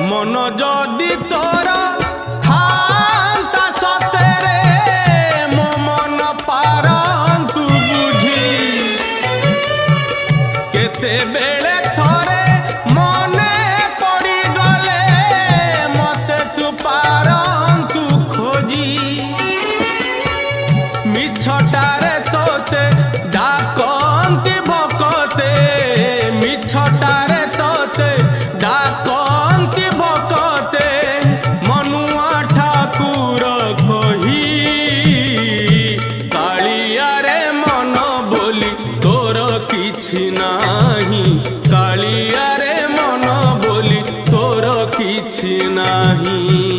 मन जदि तोर थांता सतेरे मो मन पारंतु बुझी केते बेले थोरे मने पड़ी गले मते तू पारंतु खोजी मिछटारे तोते डाकंती भकते मिछटारे तोते डाकंती भकते मनुआ ठाकुर कही कालिया रे मन बोली तोर किछि नाही कालिया रे मन बोली तोर किछि नाही।